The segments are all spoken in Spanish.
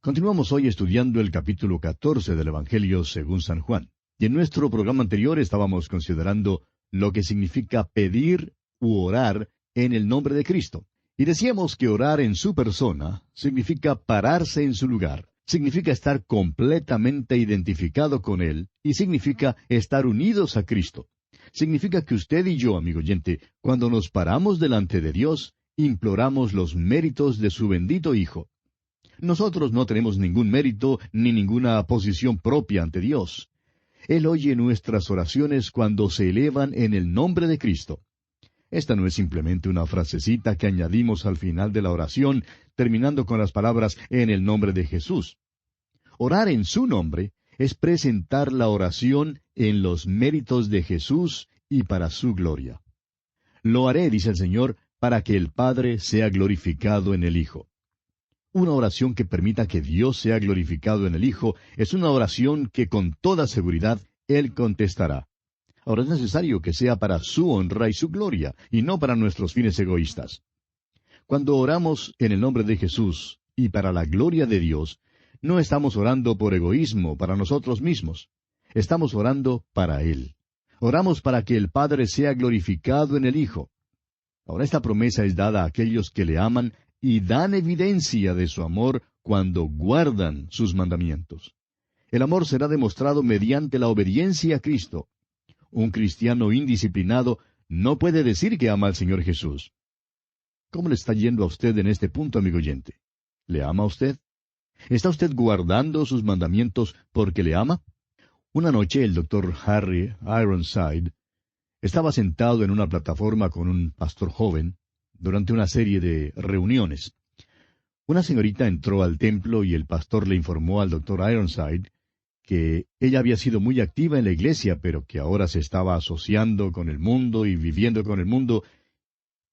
Continuamos hoy estudiando el capítulo 14 del Evangelio según San Juan. Y en nuestro programa anterior estábamos considerando lo que significa pedir u orar en el nombre de Cristo. Y decíamos que orar en su persona significa pararse en su lugar, significa estar completamente identificado con Él y significa estar unidos a Cristo. Significa que usted y yo, amigo oyente, cuando nos paramos delante de Dios, imploramos los méritos de su bendito Hijo. Nosotros no tenemos ningún mérito ni ninguna posición propia ante Dios. Él oye nuestras oraciones cuando se elevan en el nombre de Cristo. Esta no es simplemente una frasecita que añadimos al final de la oración, terminando con las palabras en el nombre de Jesús. Orar en su nombre es presentar la oración en los méritos de Jesús y para su gloria. Lo haré, dice el Señor, para que el Padre sea glorificado en el Hijo. Una oración que permita que Dios sea glorificado en el Hijo es una oración que con toda seguridad Él contestará. Ahora es necesario que sea para su honra y su gloria, y no para nuestros fines egoístas. Cuando oramos en el nombre de Jesús y para la gloria de Dios, no estamos orando por egoísmo para nosotros mismos. Estamos orando para Él. Oramos para que el Padre sea glorificado en el Hijo. Ahora esta promesa es dada a aquellos que le aman y dan evidencia de su amor cuando guardan sus mandamientos. El amor será demostrado mediante la obediencia a Cristo. Un cristiano indisciplinado no puede decir que ama al Señor Jesús. ¿Cómo le está yendo a usted en este punto, amigo oyente? ¿Le ama a usted? ¿Está usted guardando sus mandamientos porque le ama? Una noche el doctor Harry Ironside estaba sentado en una plataforma con un pastor joven durante una serie de reuniones. Una señorita entró al templo y el pastor le informó al doctor Ironside que ella había sido muy activa en la iglesia, pero que ahora se estaba asociando con el mundo y viviendo con el mundo,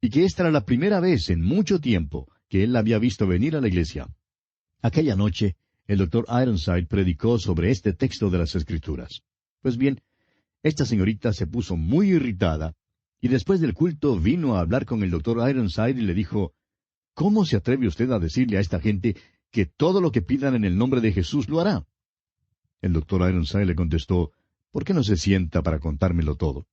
y que esta era la primera vez en mucho tiempo que él la había visto venir a la iglesia. Aquella noche, el doctor Ironside predicó sobre este texto de las Escrituras. Pues bien, esta señorita se puso muy irritada, y después del culto vino a hablar con el doctor Ironside y le dijo, ¿cómo se atreve usted a decirle a esta gente que todo lo que pidan en el nombre de Jesús lo hará? El doctor Ironside le contestó, ¿por qué no se sienta para contármelo todo?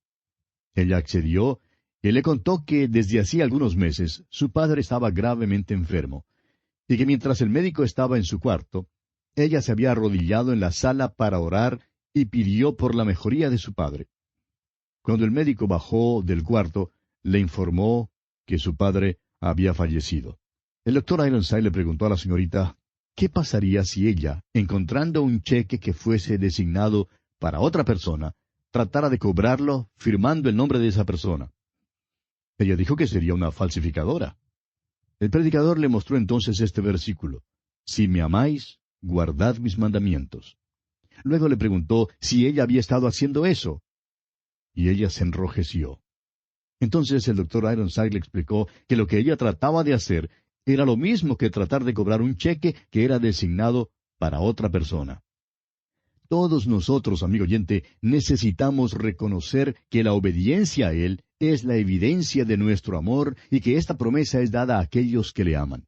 Ella accedió y le contó que desde hacía algunos meses su padre estaba gravemente enfermo, y que mientras el médico estaba en su cuarto, ella se había arrodillado en la sala para orar y pidió por la mejoría de su padre. Cuando el médico bajó del cuarto, le informó que su padre había fallecido. El doctor Ironside le preguntó a la señorita, ¿qué pasaría si ella, encontrando un cheque que fuese designado para otra persona, tratara de cobrarlo firmando el nombre de esa persona? Ella dijo que sería una falsificadora. El predicador le mostró entonces este versículo, Si me amáis, guardad mis mandamientos. Luego le preguntó si ella había estado haciendo eso. Y ella se enrojeció. Entonces el doctor Ironside le explicó que lo que ella trataba de hacer era lo mismo que tratar de cobrar un cheque que era designado para otra persona. Todos nosotros, amigo oyente, necesitamos reconocer que la obediencia a Él es la evidencia de nuestro amor y que esta promesa es dada a aquellos que le aman.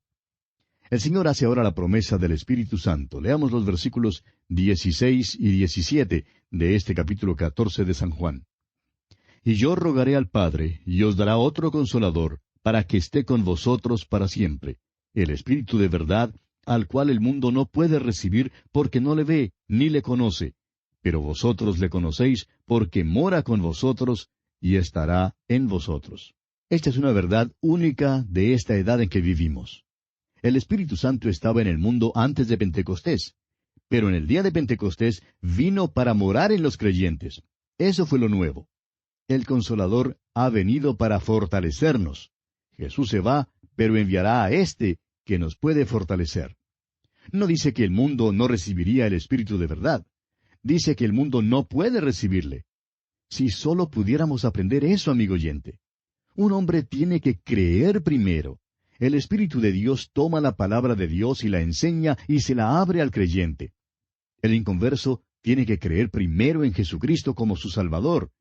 El Señor hace ahora la promesa del Espíritu Santo. Leamos los versículos 16 y 17 de este capítulo 14 de San Juan. Y yo rogaré al Padre, y os dará otro Consolador, para que esté con vosotros para siempre, el Espíritu de verdad, al cual el mundo no puede recibir porque no le ve, ni le conoce. Pero vosotros le conocéis porque mora con vosotros y estará en vosotros. Esta es una verdad única de esta edad en que vivimos. El Espíritu Santo estaba en el mundo antes de Pentecostés, pero en el día de Pentecostés vino para morar en los creyentes. Eso fue lo nuevo. El Consolador ha venido para fortalecernos. Jesús se va, pero enviará a éste que nos puede fortalecer. No dice que el mundo no recibiría el Espíritu de verdad. Dice que el mundo no puede recibirle. Si solo pudiéramos aprender eso, amigo oyente. Un hombre tiene que creer primero. El Espíritu de Dios toma la palabra de Dios y la enseña y se la abre al creyente. El inconverso tiene que creer primero en Jesucristo como su Salvador.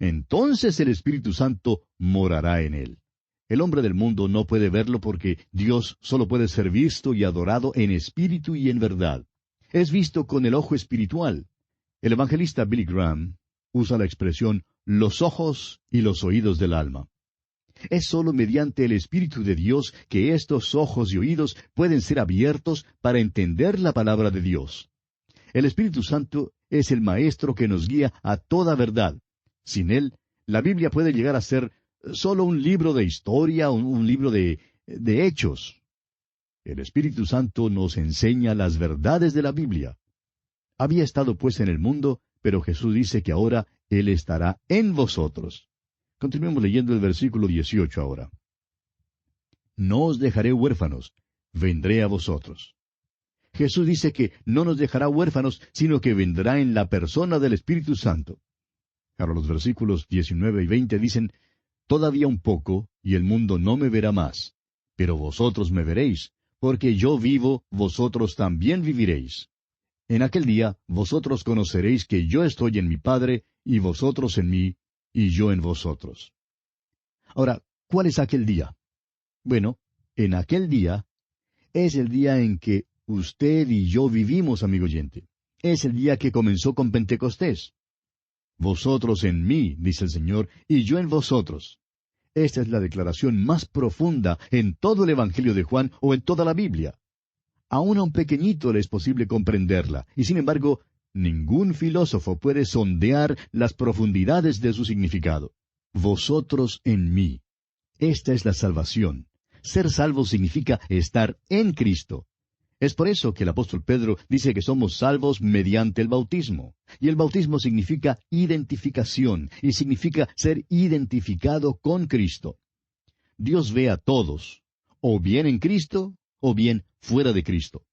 Entonces el Espíritu Santo morará en él. El hombre del mundo no puede verlo porque Dios solo puede ser visto y adorado en espíritu y en verdad. Es visto con el ojo espiritual. El evangelista Billy Graham usa la expresión los ojos y los oídos del alma. Es sólo mediante el Espíritu de Dios que estos ojos y oídos pueden ser abiertos para entender la palabra de Dios. El Espíritu Santo es el Maestro que nos guía a toda verdad. Sin Él, la Biblia puede llegar a ser solo un libro de historia, un libro de hechos. El Espíritu Santo nos enseña las verdades de la Biblia. Había estado pues en el mundo, pero Jesús dice que ahora Él estará en vosotros. Continuemos leyendo el versículo 18 ahora. No os dejaré huérfanos, vendré a vosotros. Jesús dice que no nos dejará huérfanos, sino que vendrá en la persona del Espíritu Santo. Ahora los versículos 19 y 20 dicen, Todavía un poco, y el mundo no me verá más, pero vosotros me veréis, porque yo vivo, vosotros también viviréis. En aquel día vosotros conoceréis que yo estoy en mi Padre, y vosotros en mí, y yo en vosotros. Ahora, ¿cuál es aquel día? Bueno, en aquel día es el día en que usted y yo vivimos, amigo oyente. Es el día que comenzó con Pentecostés. Vosotros en mí, dice el Señor, y yo en vosotros. Esta es la declaración más profunda en todo el Evangelio de Juan o en toda la Biblia. Aún a un pequeñito le es posible comprenderla, y sin embargo, ningún filósofo puede sondear las profundidades de su significado. Vosotros en mí. Esta es la salvación. Ser salvo significa estar en Cristo. Es por eso que el apóstol Pedro dice que somos salvos mediante el bautismo. Y el bautismo significa identificación, y significa ser identificado con Cristo. Dios ve a todos, o bien en Cristo, o bien fuera de Cristo.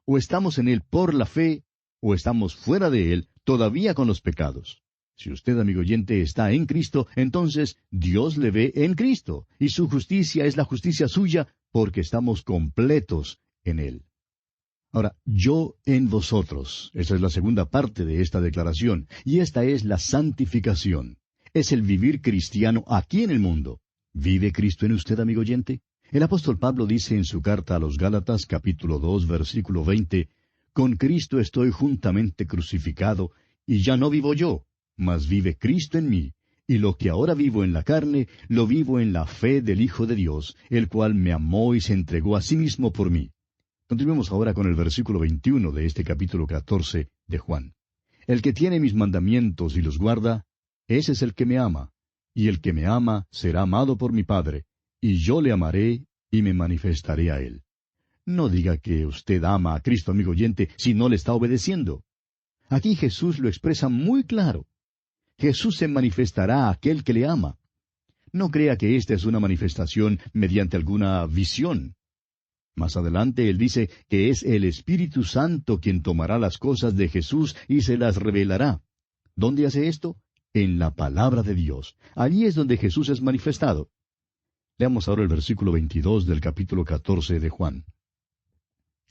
O estamos en Él por la fe, o estamos fuera de Él, todavía con los pecados. Si usted, amigo oyente, está en Cristo, entonces Dios le ve en Cristo, y su justicia es la justicia suya, porque estamos completos en Él. Ahora, yo en vosotros. Esa es la segunda parte de esta declaración, y esta es la santificación. Es el vivir cristiano aquí en el mundo. ¿Vive Cristo en usted, amigo oyente? El apóstol Pablo dice en su carta a los Gálatas, capítulo 2, versículo 20, Con Cristo estoy juntamente crucificado, y ya no vivo yo, mas vive Cristo en mí, y lo que ahora vivo en la carne, lo vivo en la fe del Hijo de Dios, el cual me amó y se entregó a sí mismo por mí. Continuemos ahora con el versículo 21 de este capítulo 14 de Juan. El que tiene mis mandamientos y los guarda, ese es el que me ama, y el que me ama será amado por mi Padre, y yo le amaré y me manifestaré a él. No diga que usted ama a Cristo, amigo oyente, si no le está obedeciendo. Aquí Jesús lo expresa muy claro. Jesús se manifestará a aquel que le ama. No crea que esta es una manifestación mediante alguna visión. Más adelante él dice que es el Espíritu Santo quien tomará las cosas de Jesús y se las revelará. ¿Dónde hace esto? En la palabra de Dios. Allí es donde Jesús es manifestado. Leamos ahora el versículo 22 del capítulo 14 de Juan.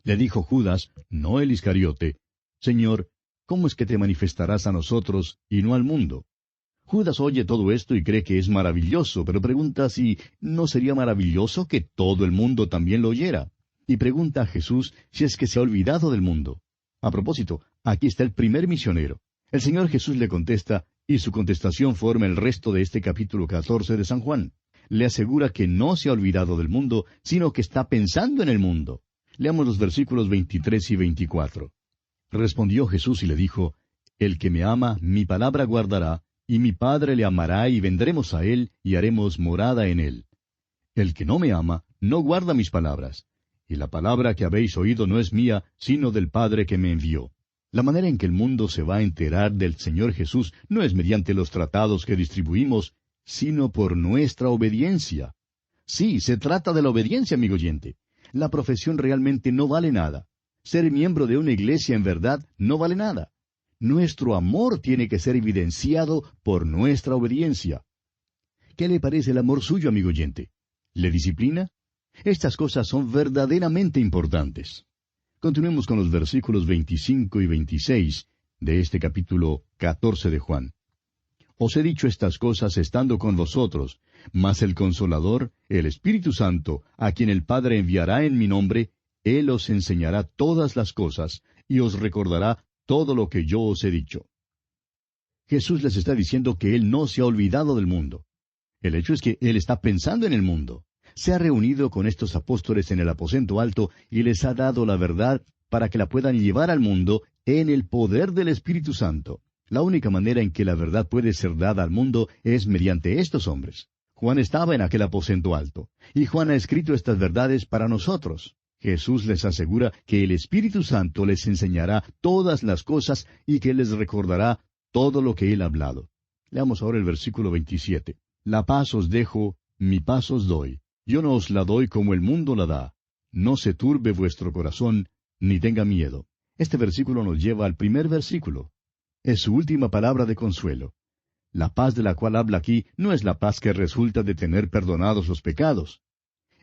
Le dijo Judas, no el Iscariote, Señor, ¿cómo es que te manifestarás a nosotros y no al mundo? Judas oye todo esto y cree que es maravilloso, pero pregunta si no sería maravilloso que todo el mundo también lo oyera. Y pregunta a Jesús si es que se ha olvidado del mundo. A propósito, aquí está el primer misionero. El Señor Jesús le contesta, y su contestación forma el resto de este capítulo 14 de San Juan. Le asegura que no se ha olvidado del mundo, sino que está pensando en el mundo. Leamos los versículos 23 y 24. Respondió Jesús y le dijo, El que me ama, mi palabra guardará, y mi Padre le amará, y vendremos a él, y haremos morada en él. El que no me ama, no guarda mis palabras. Y la palabra que habéis oído no es mía, sino del Padre que me envió. La manera en que el mundo se va a enterar del Señor Jesús no es mediante los tratados que distribuimos, sino por nuestra obediencia. Sí, se trata de la obediencia, amigo oyente. La profesión realmente no vale nada. Ser miembro de una iglesia en verdad no vale nada. Nuestro amor tiene que ser evidenciado por nuestra obediencia. ¿Qué le parece el amor suyo, amigo oyente? ¿Le disciplina? Estas cosas son verdaderamente importantes. Continuemos con los versículos 25 y 26 de este capítulo 14 de Juan. Os he dicho estas cosas estando con vosotros, mas el Consolador, el Espíritu Santo, a quien el Padre enviará en mi nombre, Él os enseñará todas las cosas, y os recordará todo lo que yo os he dicho. Jesús les está diciendo que Él no se ha olvidado del mundo. El hecho es que Él está pensando en el mundo. Se ha reunido con estos apóstoles en el aposento alto y les ha dado la verdad para que la puedan llevar al mundo en el poder del Espíritu Santo. La única manera en que la verdad puede ser dada al mundo es mediante estos hombres. Juan estaba en aquel aposento alto, y Juan ha escrito estas verdades para nosotros. Jesús les asegura que el Espíritu Santo les enseñará todas las cosas y que les recordará todo lo que Él ha hablado. Leamos ahora el versículo 27. La paz os dejo, mi paz os doy. Yo no os la doy como el mundo la da. No se turbe vuestro corazón, ni tenga miedo. Este versículo nos lleva al primer versículo. Es su última palabra de consuelo. La paz de la cual habla aquí no es la paz que resulta de tener perdonados los pecados.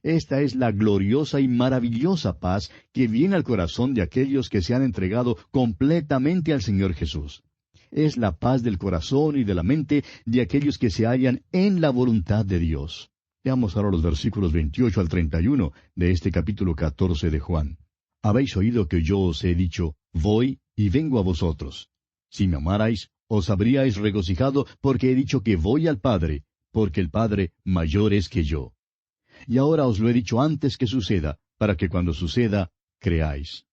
Esta es la gloriosa y maravillosa paz que viene al corazón de aquellos que se han entregado completamente al Señor Jesús. Es la paz del corazón y de la mente de aquellos que se hallan en la voluntad de Dios. Veamos ahora los versículos 28 al 31 de este capítulo 14 de Juan. Habéis oído que yo os he dicho, voy y vengo a vosotros. Si me amarais, os habríais regocijado porque he dicho que voy al Padre, porque el Padre mayor es que yo. Y ahora os lo he dicho antes que suceda, para que cuando suceda, creáis.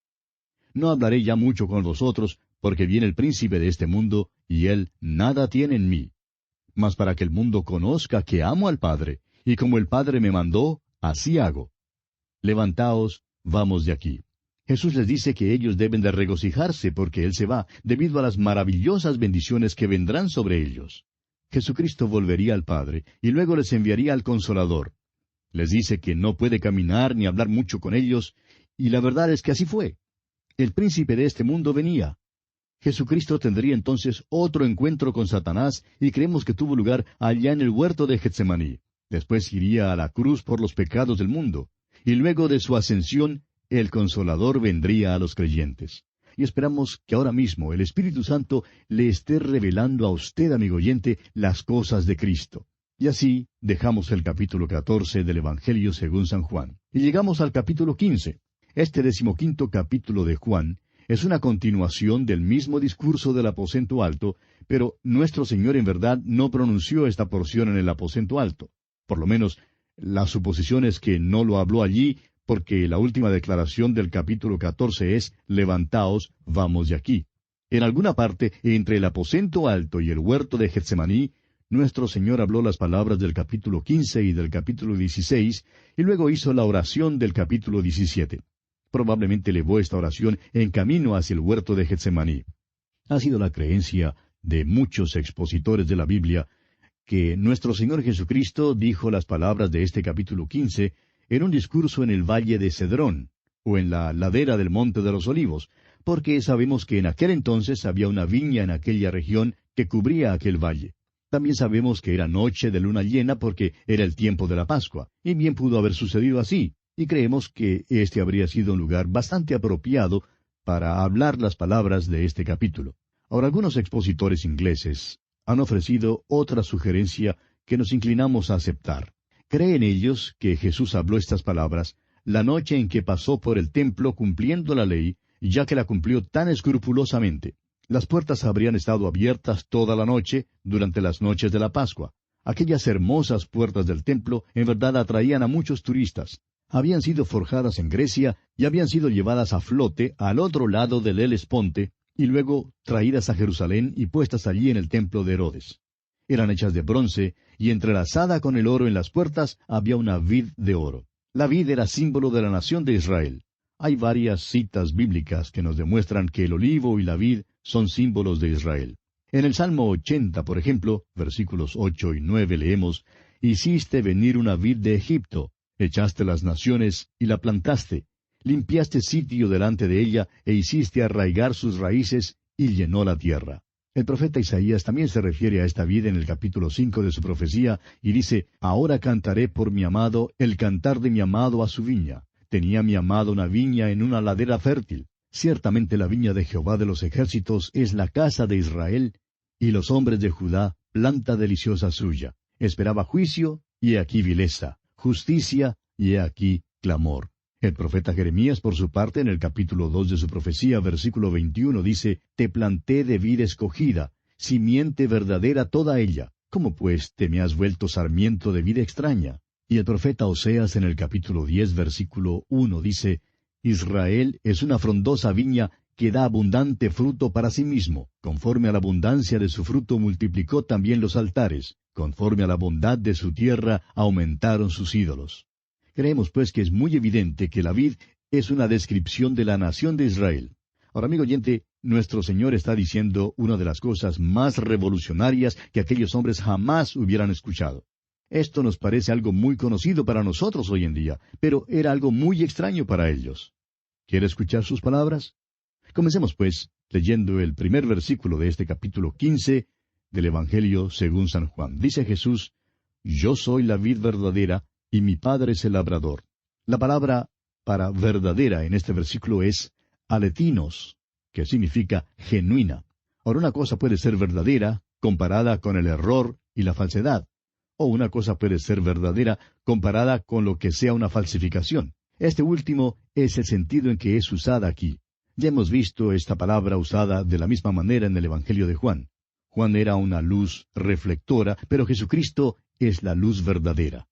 No hablaré ya mucho con vosotros, porque viene el príncipe de este mundo, y él nada tiene en mí. Mas para que el mundo conozca que amo al Padre, y como el Padre me mandó, así hago. Levantaos, vamos de aquí. Jesús les dice que ellos deben de regocijarse porque Él se va, debido a las maravillosas bendiciones que vendrán sobre ellos. Jesucristo volvería al Padre, y luego les enviaría al Consolador. Les dice que no puede caminar ni hablar mucho con ellos, y la verdad es que así fue. El príncipe de este mundo venía. Jesucristo tendría entonces otro encuentro con Satanás, y creemos que tuvo lugar allá en el huerto de Getsemaní. Después iría a la cruz por los pecados del mundo, y luego de su ascensión, el Consolador vendría a los creyentes. Y esperamos que ahora mismo el Espíritu Santo le esté revelando a usted, amigo oyente, las cosas de Cristo. Y así dejamos el capítulo 14 del Evangelio según San Juan. Y llegamos al capítulo 15. Este 15º capítulo de Juan es una continuación del mismo discurso del aposento alto, pero nuestro Señor en verdad no pronunció esta porción en el aposento alto. Por lo menos, la suposición es que no lo habló allí, porque la última declaración del capítulo 14 es, levantaos, vamos de aquí. En alguna parte, entre el aposento alto y el huerto de Getsemaní, nuestro Señor habló las palabras del capítulo 15 y del capítulo 16, y luego hizo la oración del capítulo 17. Probablemente elevó esta oración en camino hacia el huerto de Getsemaní. Ha sido la creencia de muchos expositores de la Biblia que nuestro Señor Jesucristo dijo las palabras de este capítulo 15 en un discurso en el valle de Cedrón, o en la ladera del Monte de los Olivos, porque sabemos que en aquel entonces había una viña en aquella región que cubría aquel valle. También sabemos que era noche de luna llena porque era el tiempo de la Pascua, y bien pudo haber sucedido así, y creemos que este habría sido un lugar bastante apropiado para hablar las palabras de este capítulo. Ahora, algunos expositores ingleses han ofrecido otra sugerencia que nos inclinamos a aceptar. Creen ellos que Jesús habló estas palabras la noche en que pasó por el templo cumpliendo la ley, ya que la cumplió tan escrupulosamente. Las puertas habrían estado abiertas toda la noche durante las noches de la Pascua. Aquellas hermosas puertas del templo en verdad atraían a muchos turistas. Habían sido forjadas en Grecia y habían sido llevadas a flote al otro lado del Helesponte y luego traídas a Jerusalén y puestas allí en el templo de Herodes. Eran hechas de bronce, y entrelazada con el oro en las puertas había una vid de oro. La vid era símbolo de la nación de Israel. Hay varias citas bíblicas que nos demuestran que el olivo y la vid son símbolos de Israel. En el Salmo 80, por ejemplo, versículos 8 y 9 leemos, «Hiciste venir una vid de Egipto, echaste las naciones y la plantaste, limpiaste sitio delante de ella e hiciste arraigar sus raíces y llenó la tierra». El profeta Isaías también se refiere a esta vid en el capítulo 5 de su profecía, y dice, «Ahora cantaré por mi amado el cantar de mi amado a su viña. Tenía mi amado una viña en una ladera fértil. Ciertamente la viña de Jehová de los ejércitos es la casa de Israel, y los hombres de Judá planta deliciosa suya. Esperaba juicio, y he aquí vileza, justicia, y he aquí clamor. El profeta Jeremías, por su parte, en el capítulo 2 de su profecía, versículo 21, dice, Te planté de vid escogida, simiente verdadera toda ella. ¿Cómo pues te me has vuelto sarmiento de vid extraña? Y el profeta Oseas, en el capítulo 10, versículo 1, dice, Israel es una frondosa viña que da abundante fruto para sí mismo. Conforme a la abundancia de su fruto multiplicó también los altares. Conforme a la bondad de su tierra aumentaron sus ídolos. Creemos pues que es muy evidente que la vid es una descripción de la nación de Israel. Ahora, amigo oyente, nuestro Señor está diciendo una de las cosas más revolucionarias que aquellos hombres jamás hubieran escuchado. Esto nos parece algo muy conocido para nosotros hoy en día, pero era algo muy extraño para ellos. ¿Quiere escuchar sus palabras? Comencemos, pues, leyendo el primer versículo de este capítulo 15 del Evangelio según San Juan. Dice Jesús, Yo soy la vid verdadera, y mi Padre es el labrador. La palabra para verdadera en este versículo es aletinos, que significa genuina. Ahora, una cosa puede ser verdadera comparada con el error y la falsedad, o una cosa puede ser verdadera comparada con lo que sea una falsificación. Este último es el sentido en que es usada aquí. Ya hemos visto esta palabra usada de la misma manera en el Evangelio de Juan. Juan era una luz reflectora, pero Jesucristo es la luz verdadera.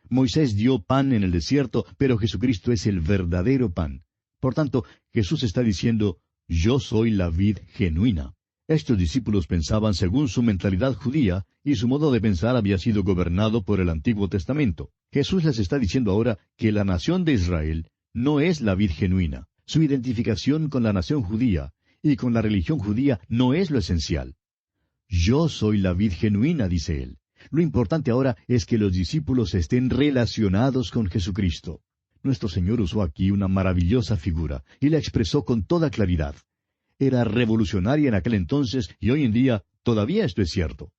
Moisés dio pan en el desierto, pero Jesucristo es el verdadero pan. Por tanto, Jesús está diciendo, Yo soy la vid genuina. Estos discípulos pensaban según su mentalidad judía, y su modo de pensar había sido gobernado por el Antiguo Testamento. Jesús les está diciendo ahora que la nación de Israel no es la vid genuina. Su identificación con la nación judía y con la religión judía no es lo esencial. Yo soy la vid genuina, dice él. Lo importante ahora es que los discípulos estén relacionados con Jesucristo. Nuestro Señor usó aquí una maravillosa figura, y la expresó con toda claridad. Era revolucionaria en aquel entonces, y hoy en día todavía esto es cierto.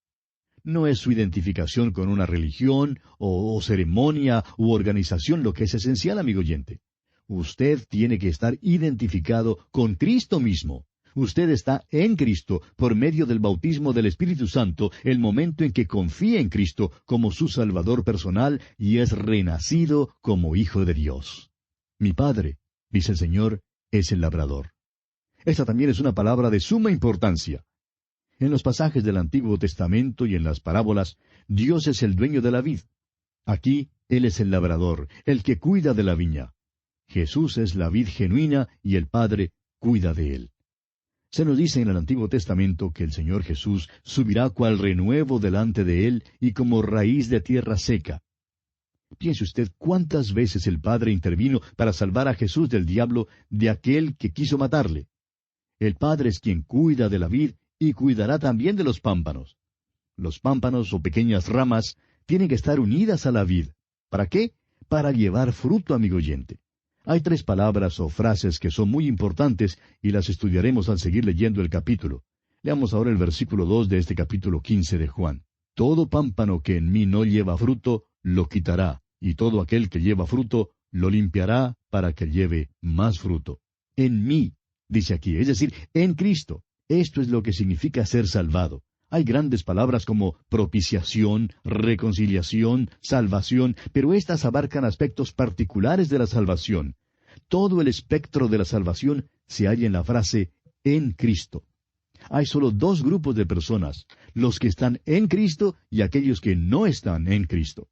No es su identificación con una religión, o ceremonia, u organización lo que es esencial, amigo oyente. Usted tiene que estar identificado con Cristo mismo. Usted está en Cristo por medio del bautismo del Espíritu Santo el momento en que confía en Cristo como su Salvador personal y es renacido como Hijo de Dios. Mi Padre, dice el Señor, es el labrador. Esta también es una palabra de suma importancia. En los pasajes del Antiguo Testamento y en las parábolas, Dios es el dueño de la vid. Aquí, Él es el labrador, el que cuida de la viña. Jesús es la vid genuina y el Padre cuida de Él. Se nos dice en el Antiguo Testamento que el Señor Jesús subirá cual renuevo delante de Él y como raíz de tierra seca. Piense usted cuántas veces el Padre intervino para salvar a Jesús del diablo, de aquel que quiso matarle. El Padre es quien cuida de la vid y cuidará también de los pámpanos. Los pámpanos o pequeñas ramas tienen que estar unidas a la vid. ¿Para qué? Para llevar fruto, amigo oyente. Hay 3 palabras o frases que son muy importantes y las estudiaremos al seguir leyendo el capítulo. Leamos ahora el versículo 2 de este capítulo 15 de Juan. Todo pámpano que en mí no lleva fruto, lo quitará, y todo aquel que lleva fruto, lo limpiará para que lleve más fruto. En mí, dice aquí, es decir, en Cristo. Esto es lo que significa ser salvado. Hay grandes palabras como propiciación, reconciliación, salvación, pero estas abarcan aspectos particulares de la salvación. Todo el espectro de la salvación se halla en la frase en Cristo. Hay solo 2 grupos de personas, los que están en Cristo y aquellos que no están en Cristo.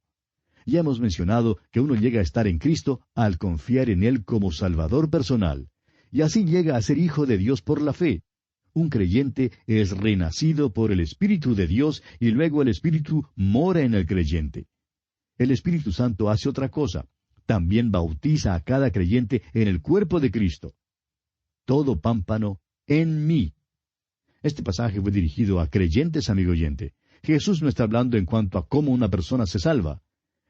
Ya hemos mencionado que uno llega a estar en Cristo al confiar en Él como Salvador personal, y así llega a ser hijo de Dios por la fe. Un creyente es renacido por el Espíritu de Dios y luego el Espíritu mora en el creyente. El Espíritu Santo hace otra cosa. También bautiza a cada creyente en el cuerpo de Cristo. Todo pámpano en mí. Este pasaje fue dirigido a creyentes, amigo oyente. Jesús no está hablando en cuanto a cómo una persona se salva.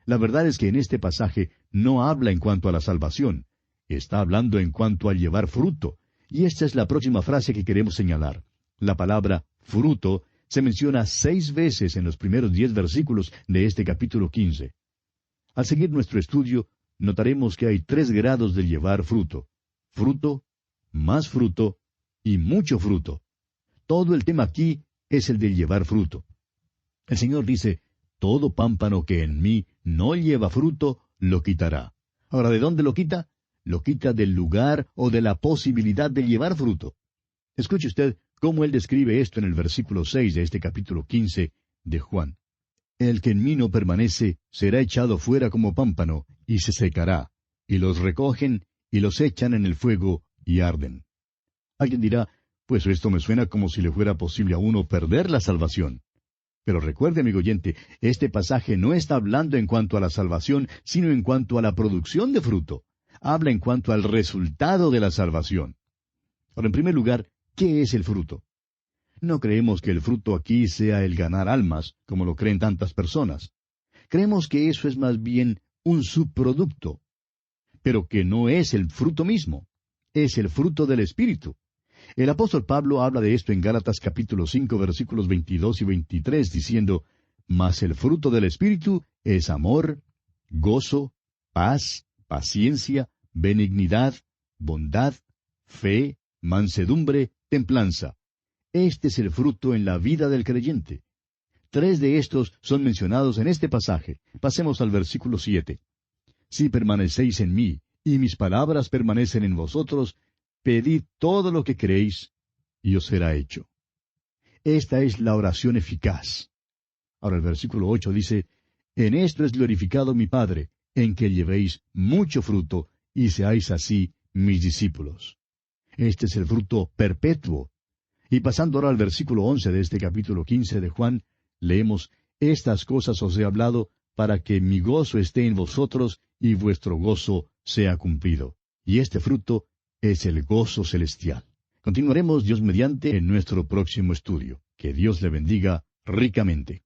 La verdad es que en este pasaje no habla en cuanto a la salvación. Está hablando en cuanto a llevar fruto. Y esta es la próxima frase que queremos señalar. La palabra fruto se menciona 6 veces en los primeros 10 versículos de este capítulo 15. Al seguir nuestro estudio, notaremos que hay 3 grados de llevar fruto. Fruto, más fruto y mucho fruto. Todo el tema aquí es el de llevar fruto. El Señor dice, todo pámpano que en mí no lleva fruto, lo quitará. Ahora, ¿de dónde lo quita? Lo quita del lugar o de la posibilidad de llevar fruto. Escuche usted cómo él describe esto en el versículo 6 de este capítulo 15 de Juan. El que en mí no permanece será echado fuera como pámpano, y se secará, y los recogen y los echan en el fuego y arden. Alguien dirá, pues esto me suena como si le fuera posible a uno perder la salvación. Pero recuerde, amigo oyente, este pasaje no está hablando en cuanto a la salvación, sino en cuanto a la producción de fruto. Habla en cuanto al resultado de la salvación. Ahora, en primer lugar, ¿qué es el fruto? No creemos que el fruto aquí sea el ganar almas, como lo creen tantas personas. Creemos que eso es más bien un subproducto, pero que no es el fruto mismo. Es el fruto del Espíritu. El apóstol Pablo habla de esto en Gálatas capítulo 5 versículos 22 y 23, diciendo, «Mas el fruto del Espíritu es amor, gozo, paz, paciencia, benignidad, bondad, fe, mansedumbre, templanza». Este es el fruto en la vida del creyente. 3 de estos son mencionados en este pasaje. Pasemos al versículo 7. «Si permanecéis en mí, y mis palabras permanecen en vosotros, pedid todo lo que queréis, y os será hecho». Esta es la oración eficaz. Ahora el versículo 8 dice, «En esto es glorificado mi Padre, en que llevéis mucho fruto, y seáis así mis discípulos». Este es el fruto perpetuo. Y pasando ahora al versículo 11 de este capítulo 15 de Juan, leemos, «Estas cosas os he hablado, para que mi gozo esté en vosotros, y vuestro gozo sea cumplido». Y este fruto es el gozo celestial. Continuaremos, Dios mediante, en nuestro próximo estudio. Que Dios le bendiga ricamente.